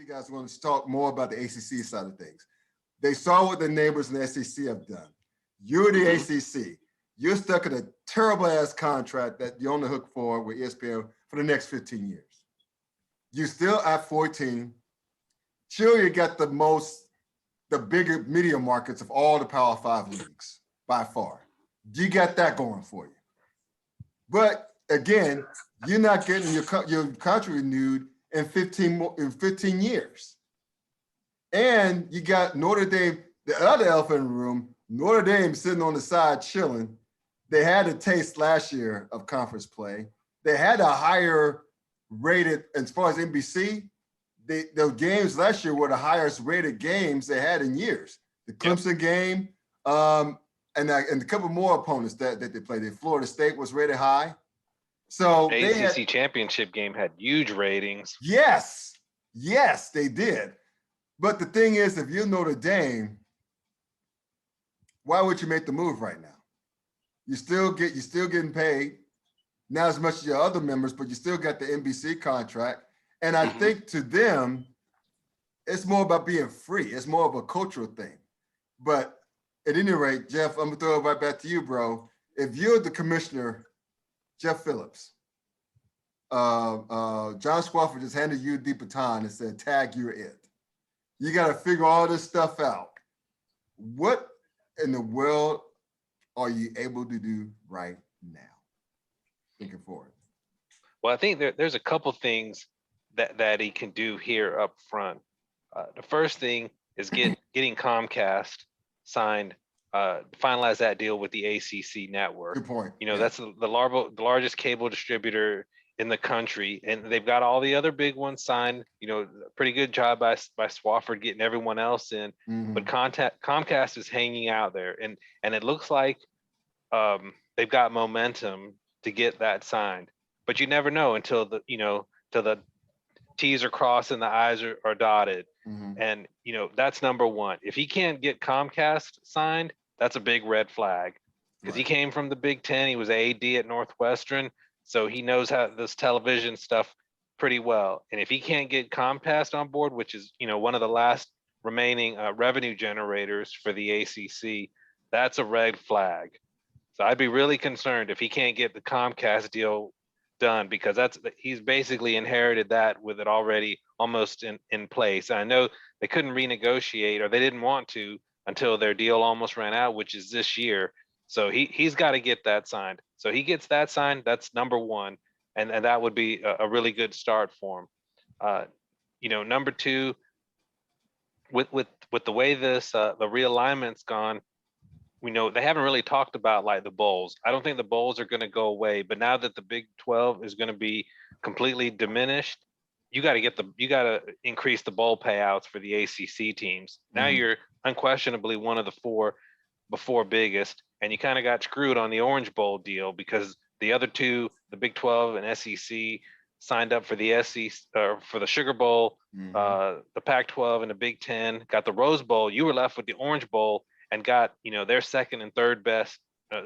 you guys want to talk more about the ACC side of things. They saw what the neighbors in the SEC have done. You're the ACC. You're stuck in a terrible ass contract that you're on the hook for with ESPN for the next 15 years. You still at 14. Sure, you got the bigger media markets of all the Power 5 leagues by far. You got that going for you. But again, you're not getting your contract renewed in 15 years. And you got Notre Dame, the other elephant in the room, Notre Dame sitting on the side chilling. They had a taste last year of conference play. They had a higher rated, as far as NBC, the games last year were the highest rated games they had in years. The Clemson game, and a couple more opponents that they played. Florida State was rated high. So the ACC championship game had huge ratings. Yes, they did. But the thing is, if you're Notre Dame, why would you make the move right now? You're still getting paid, not as much as your other members, but you still got the NBC contract. And I think to them, it's more about being free. It's more of a cultural thing. But at any rate, Jeff, I'm gonna throw it right back to you, bro. If you're the commissioner, Jeff Phillips, John Swofford just handed you the baton and said, tag, you're it. You got to figure all this stuff out. What in the world are you able to do right now? Thinking forward. Well, I think there's a couple things that he can do here up front. The first thing is getting Comcast signed, finalize that deal with the ACC Network. Good point. That's the largest cable distributor in the country, and they've got all the other big ones signed. Pretty good job by Swofford getting everyone else in. But Comcast is hanging out there, and it looks like they've got momentum to get that signed. But you never know until the T's are crossed and the I's are dotted. And that's number one. If he can't get Comcast signed, that's a big red flag, because he came from the Big Ten. He was AD at Northwestern, so he knows how this television stuff pretty well. And if he can't get Comcast on board, which is one of the last remaining revenue generators for the ACC, that's a red flag. So I'd be really concerned if he can't get the Comcast deal done, because he's basically inherited that with it already almost in place. And I know they couldn't renegotiate, or they didn't want to, until their deal almost ran out, which is this year. So he's got to get that signed. So he gets that signed, that's number one, and that would be a really good start for him. Number two, with the way this the realignment's gone, we know they haven't really talked about like the bowls. I don't think the bowls are going to go away, but now that the Big 12 is going to be completely diminished, you got to increase the bowl payouts for the ACC teams. Now you're unquestionably one of the four biggest, and you kind of got screwed on the Orange Bowl deal, because the other two, the Big 12 and SEC, signed up for the SEC for the Sugar Bowl. The Pac-12 and the Big 10 got the Rose Bowl. You were left with the Orange Bowl and got their second and third best,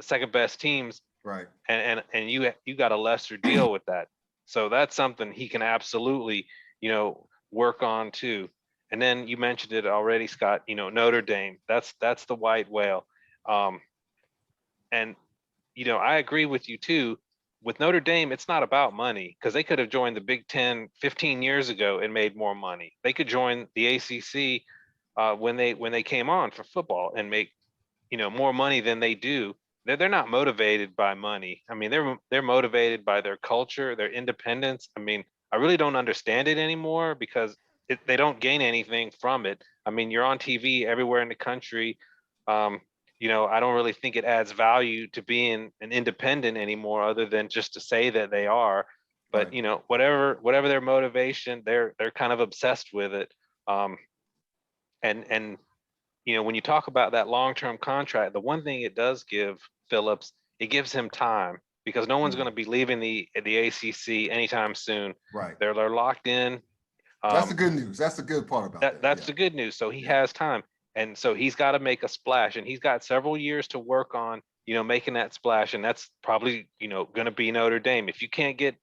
second best teams, right? And you got a lesser deal with that. So that's something he can absolutely work on too. And then you mentioned it already, Scott. Notre Dame. That's the white whale. And I agree with you too. With Notre Dame, it's not about money, because they could have joined the Big Ten 15 years ago and made more money. They could join the ACC when they came on for football and make more money than they do. They're not motivated by money. I mean, they're motivated by their culture, their independence. I mean, I really don't understand it anymore, because they don't gain anything from it. I mean, you're on TV everywhere in the country. I don't really think it adds value to being an independent anymore, other than just to say that they are. But Right. Whatever their motivation, they're kind of obsessed with it. And when you talk about that long-term contract, the one thing it does give Phillips, it gives him time, because no one's going to be leaving the ACC anytime soon. Right. They're locked in. That's the good news. That's the good part about that. That's the good news. So he has time, and so he's got to make a splash, and he's got several years to work on making that splash, and that's probably going to be Notre Dame. If you can't get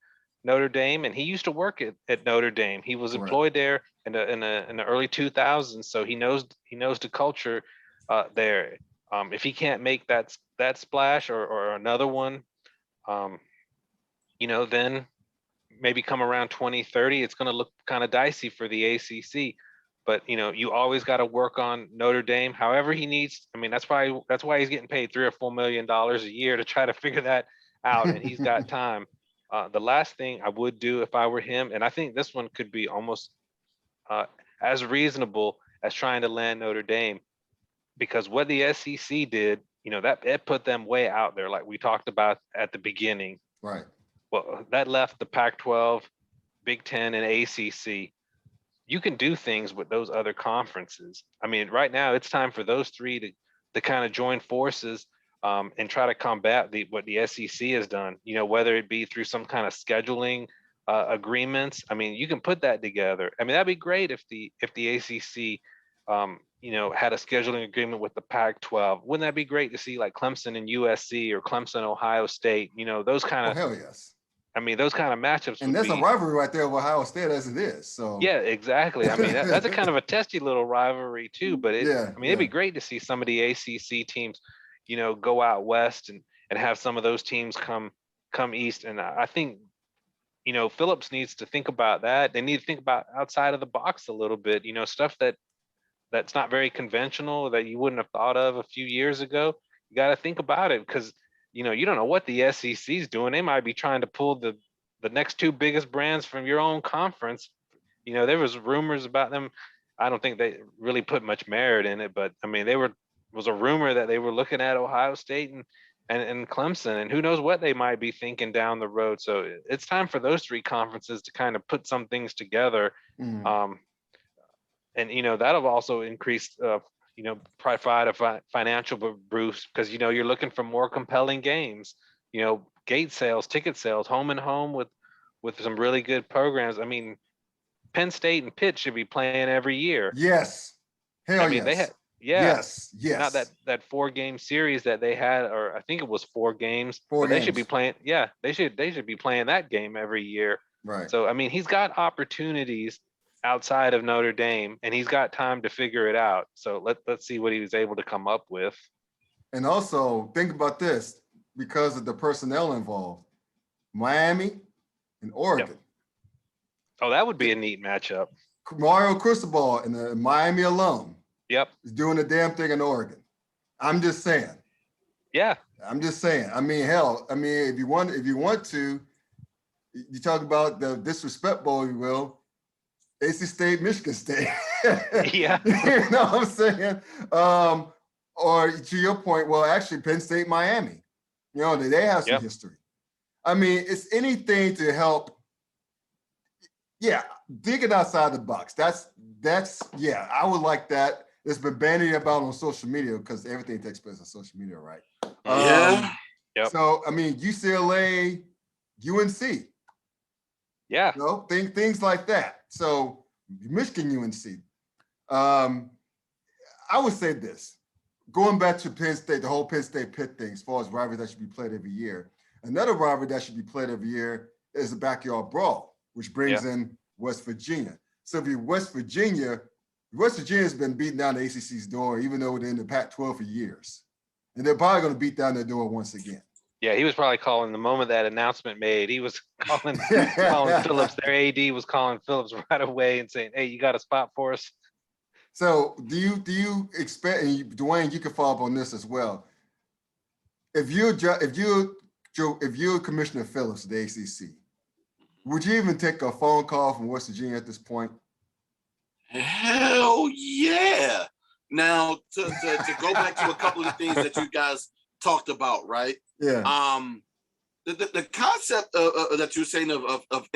Notre Dame, and he used to work at Notre Dame. He was Right. employed there in the early 2000s, so he knows the culture there. If he can't make that splash or another one, then maybe come around 2030, it's going to look kind of dicey for the ACC. But you always got to work on Notre Dame. However he needs. I mean, that's why he's getting paid $3 or $4 million a year to try to figure that out, and he's got time. The last thing I would do if I were him, and I think this one could be almost as reasonable as trying to land Notre Dame, because what the SEC did, that it put them way out there, like we talked about at the beginning. Right. Well, that left the Pac-12, Big Ten, and ACC. You can do things with those other conferences. I mean, right now it's time for those three to kind of join forces and try to combat what the SEC has done. Whether it be through some kind of scheduling agreements. I mean, you can put that together. I mean, that'd be great if the ACC, had a scheduling agreement with the Pac-12. Wouldn't that be great to see, like Clemson and USC or Clemson, Ohio State? Those kind of. Oh, hell yes. I mean, those kind of matchups. And there's a rivalry right there with Ohio State as it is. So yeah, exactly. I mean, that's a kind of a testy little rivalry too. But it'd be great to see some of the ACC teams, go out west and have some of those teams come east. And I think, Phillips needs to think about that. They need to think about outside of the box a little bit. Stuff that's not very conventional, that you wouldn't have thought of a few years ago. You got to think about it, because you don't know what the SEC is doing. They might be trying to pull the next two biggest brands from your own conference. There was rumors about them. I don't think they really put much merit in it, but I mean, was a rumor that they were looking at Ohio State and Clemson, and who knows what they might be thinking down the road. So it's time for those three conferences to kind of put some things together. And that'll also increase provide a financial boost, because you're looking for more compelling games, gate sales, ticket sales, home and home with some really good programs. I mean, Penn State and Pitt should be playing every year. Yes. Hell yes. They had yes. Not that 4-game series that they had, or I think it was 4 games. They should be playing. Yeah, they should be playing that game every year. Right. So I mean, he's got opportunities outside of Notre Dame, and he's got time to figure it out. So let's see what he was able to come up with. And also think about this, because of the personnel involved, Miami and Oregon. Yep. Oh, that would be a neat matchup. Mario Cristobal and the Miami alum. Yep. Is doing the damn thing in Oregon. I'm just saying. Yeah. I'm just saying. I mean, hell, if you want to, you talk about the disrespect bowl, if you will, AC State, Michigan State. Yeah. You know what I'm saying? Or to your point, well, actually Penn State, Miami. They have some history. I mean, it's anything to help. Yeah, digging outside the box. That's I would like that. It's been bandied about on social media, because everything takes place on social media, right? Yep. So I mean, UCLA, UNC. Yeah. Things like that. So Michigan, UNC. I would say this, going back to Penn State, the whole Penn State Pitt thing, as far as rivalry that should be played every year. Another rivalry that should be played every year is the backyard brawl, which brings in West Virginia. So if you're West Virginia has been beating down the ACC's door, even though they're in the Pac-12 for years. And they're probably going to beat down their door once again. Yeah, he was probably calling the moment that announcement made. He was calling Phillips. Their AD was calling Phillips right away and saying, "Hey, you got a spot for us?" So do you expect, and Dwayne, you can follow up on this as well. If you're Commissioner Phillips of the ACC, would you even take a phone call from West Virginia at this point? Hell yeah. Now, to go back to a couple of the things that you guys talked about, right? Yeah. The concept that you're saying of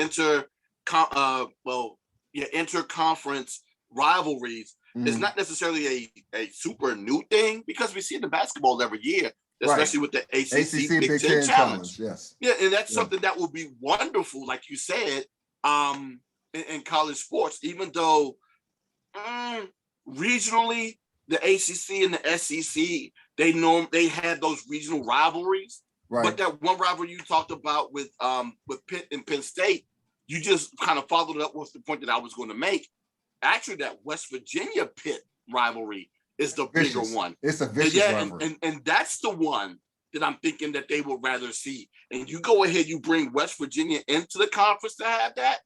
interconference rivalries is not necessarily a super new thing, because we see it in basketball every year, especially with the ACC Big Ten Challenge. Yes. Yeah, and that's something that would be wonderful, like you said, in college sports, even though regionally the ACC and the SEC, they had those regional rivalries. Right. But that one rivalry you talked about with Pitt and Penn State, you just kind of followed it up with the point that I was going to make. Actually, that West Virginia Pitt rivalry is the bigger one. It's a vicious rivalry. And that's the one that I'm thinking that they would rather see. And you go ahead, you bring West Virginia into the conference to have that.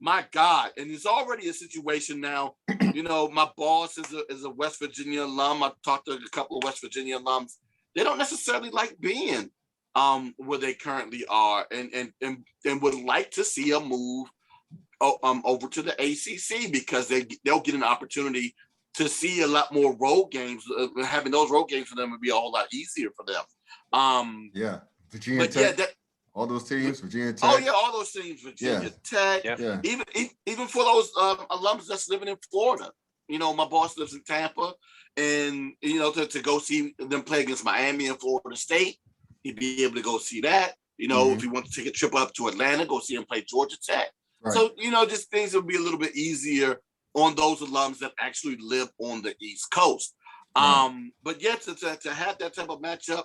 My God. And it's already a situation now. You know, my boss is a West Virginia alum. I've talked to a couple of West Virginia alums. They don't necessarily like being where they currently are and would like to see a move over to the ACC because they'll get an opportunity to see a lot more road games. Having those road games for them would be a whole lot easier for them. Virginia Tech, all those teams, Virginia Tech. Oh yeah, all those teams, Virginia Tech. Yeah. Even for those alums that's living in Florida. You know, my boss lives in Tampa, and you know, to go see them play against Miami and Florida State, he'd be able to go see that. You know, if he wants to take a trip up to Atlanta, go see him play Georgia Tech. Right. So, you know, just things will be a little bit easier on those alums that actually live on the East Coast. But yeah, to have that type of matchup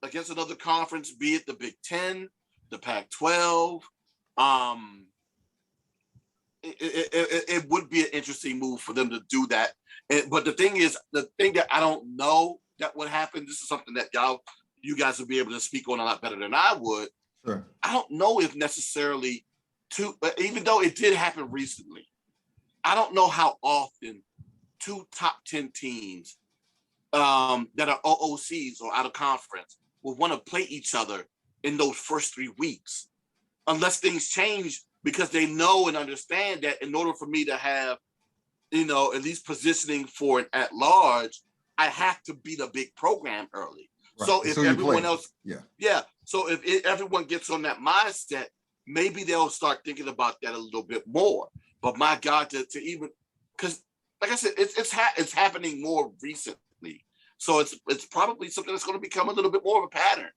against another conference, be it the Big Ten, the Pac-12, it would be an interesting move for them to do that. But the thing is, the thing that I don't know that would happen, this is something that you guys would be able to speak on a lot better than I would. Sure. I don't know if necessarily even though it did happen recently, I don't know how often two top 10 teams that are OOCs or out of conference will want to play each other in those first 3 weeks, unless things change, because they know and understand that in order for me to have, you know, at least positioning for an at large, I have to beat a big program early. Right. So if everyone else, so if everyone gets on that mindset, maybe they'll start thinking about that a little bit more. But my God, to even, because like I said, it's happening more recently, so it's probably something that's going to become a little bit more of a pattern.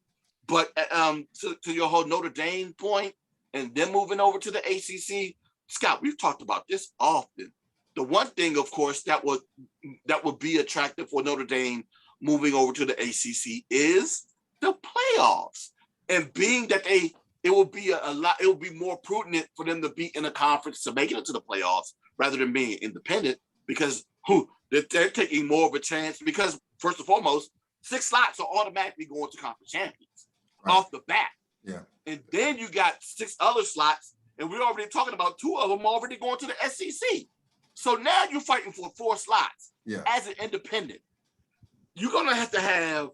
But to your whole Notre Dame point, and then moving over to the ACC, Scott, we've talked about this often. The one thing, of course, that would be attractive for Notre Dame moving over to the ACC is the playoffs, and being that it will be it will be more prudent for them to be in a conference to make it into the playoffs rather than being independent, because they're taking more of a chance, because first and foremost, 6 slots are automatically going to conference champions off the bat. Yeah. And then you got 6 other slots, and we're already talking about 2 of them already going to the SEC. So now you're fighting for 4 slots as an independent. You're going to have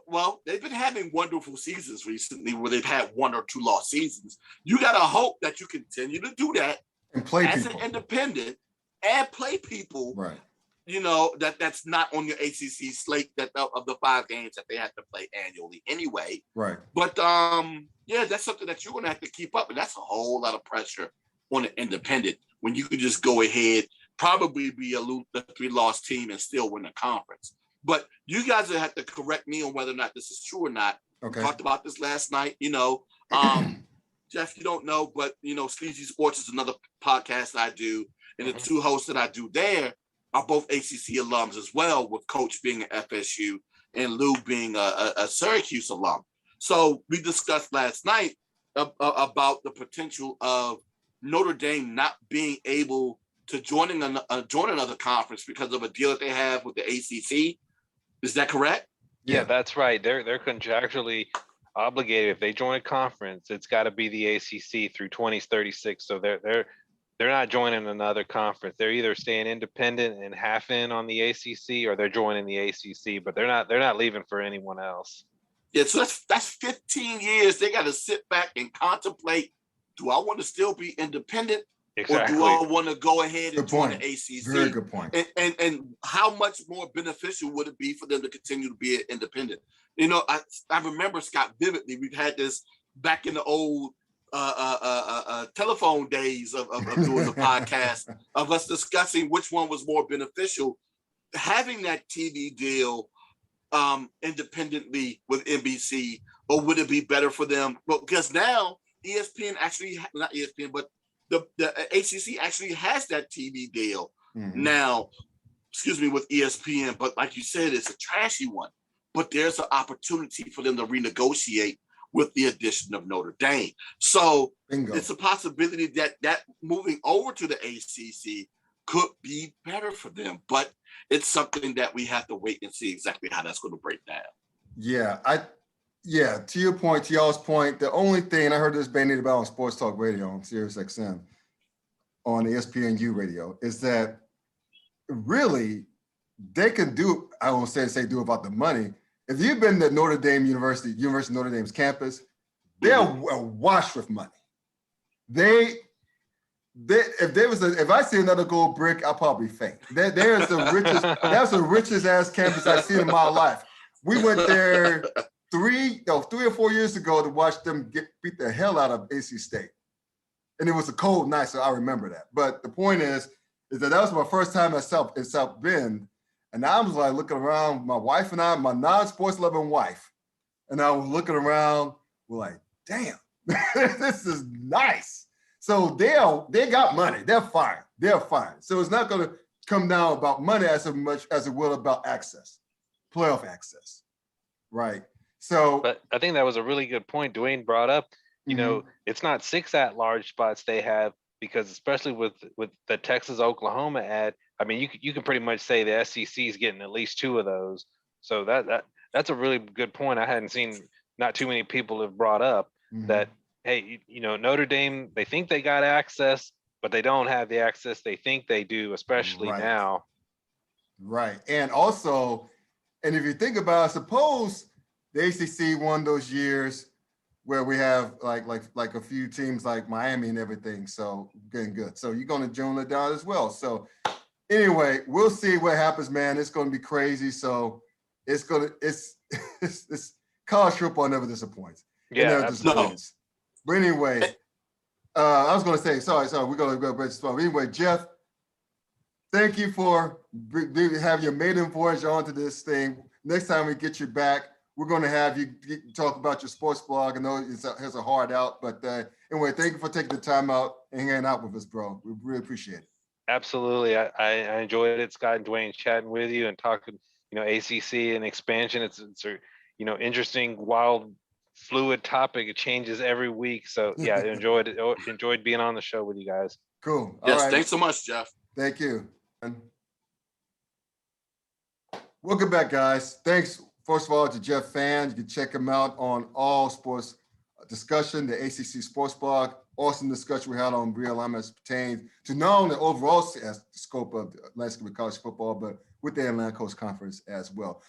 well, they've been having wonderful seasons recently where they've had 1 or 2 lost seasons. You got to hope that you continue to do that and play as people. An independent and play people, right? You know, that's not on your ACC slate of the 5 games that they have to play annually anyway. Right. But that's something that you're going to have to keep up, and that's a whole lot of pressure on an independent when you could just go ahead, probably be a 3-loss team and still win the conference. But you guys will have to correct me on whether or not this is true or not. Okay. We talked about this last night. You know, Jeff, you don't know, but, you know, Sleazy Sports is another podcast I do. And the 2 hosts that I do there are both ACC alums as well, with Coach being an FSU and Lou being a Syracuse alum. So we discussed last night about the potential of Notre Dame not being able to join another conference because of a deal that they have with the ACC. Is that correct? Yeah, that's right. They're contractually obligated. If they join a conference, it's got to be the ACC through 2036. So they're not joining another conference. They're either staying independent and half in on the ACC, or they're joining the ACC. But they're not leaving for anyone else. Yeah, so that's 15 years. They got to sit back and contemplate: do I want to still be independent? Exactly. Or do I want to go ahead and join the ACC? Very good point. And how much more beneficial would it be for them to continue to be independent? You know, I remember, Scott, vividly. We've had this back in the old telephone days of doing the podcast, of us discussing which one was more beneficial, having that TV deal independently with NBC, or would it be better for them? Well, because now ESPN actually, not ESPN, but the ACC actually has that TV deal now, with ESPN. But like you said, it's a trashy one. but there's an opportunity for them to renegotiate with the addition of Notre Dame. So Bingo. it's a possibility that moving over to the ACC could be better for them, but it's something that we have to wait and see exactly how that's going to break down. Yeah, to your point, to y'all's point, the only thing, and I heard this bandied about on Sports Talk Radio on Sirius XM, on ESPNU radio, is that really they can do, I won't say do about the money. If you've been to Notre Dame University of Notre Dame's campus, they're awash with money. If I see another gold brick, I'll probably faint. There's the richest, that's the richest ass campus I've seen in my life. We went there 3 or 4 years ago to watch them beat the hell out of AC State. And it was a cold night, so I remember that. But the point is that was my first time in South Bend. And I was like looking around, my wife and I, my non-sports loving wife, and I was looking around, we're like, damn, this is nice. So they got money, they're fine. So it's not gonna come down about money as much as it will about access, playoff access, right? So, but I think that was a really good point Dwayne brought up. You know, it's not 6 at-large spots they have, because especially with the Texas-Oklahoma ad, I mean, you can pretty much say the SEC is getting at least 2 of those. So that's a really good point. I hadn't seen, not too many people have brought up that, hey, you know, Notre Dame, they think they got access, but they don't have the access they think they do, especially now. Right. And also, and if you think about it, suppose the ACC won those years where we have like a few teams like Miami and everything, so getting good. So you're going to join it down as well. So anyway, we'll see what happens, man. It's going to be crazy. So it's college football never disappoints. Yeah, no. But anyway, I was going to say, sorry, we're going to go back to spot. Anyway, Jeff, thank you for having your maiden voyage onto this thing. Next time we get you back, we're going to have you talk about your sports blog. I know it has a hard out, but anyway, thank you for taking the time out and hanging out with us, bro. We really appreciate it. Absolutely. I enjoyed it, Scott and Dwayne, chatting with you and talking, you know, ACC and expansion. It's a, you know, interesting, wild, fluid topic. It changes every week. So yeah, I enjoyed it. Enjoyed being on the show with you guys. Cool. Yes, all right. Thanks so much, Jeff. Thank you. Welcome back, guys. Thanks, first of all, to Jeff Fan. You can check him out on All Sports Discussion, the ACC Sports Blog. Awesome discussion we had on realignment as pertains to not only the overall scope of the landscape of college football, but with the Atlantic Coast Conference as well.